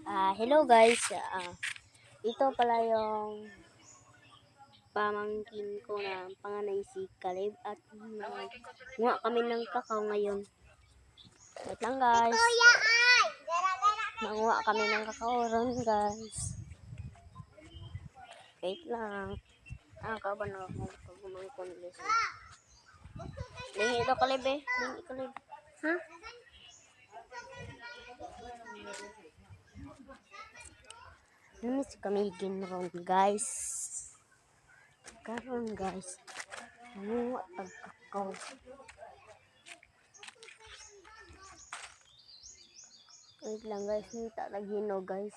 Hello guys. Ito pala yung pamangkin ko na panganay si Caleb at nguha kami ng kakao ngayon. Wait lang guys. Manguha kami ng kakao ron guys. Wait lang. Kaban na ako pag gumangkon guys. Lingi ito Caleb eh. Lingi Caleb. Ha? Namis kami ginron guys. Karon guys. Manguha tag kakao. Wait lang guys, nita lagino guys.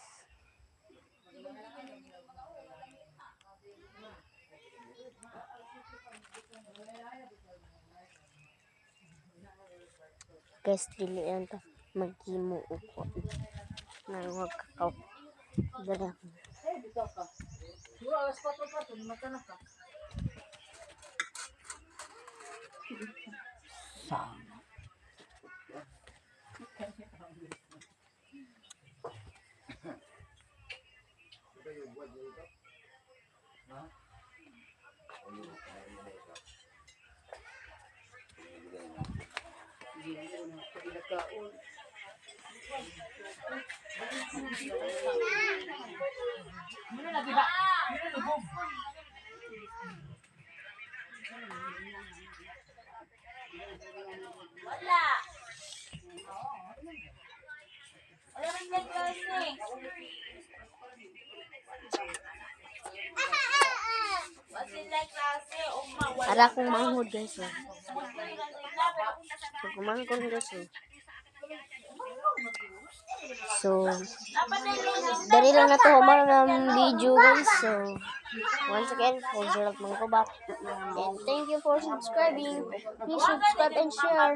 Guys, dili yan ta magkimo upo. Nangwag kakao. Dala. Sama. Wala. Wala rin na klase. Wala klase. Ara kong manghod guys. Pag kumangkon guys. So, dari lang na to ng video guys. So, once again, for Gerald Mangkobak. And thank you for subscribing. Please subscribe and share.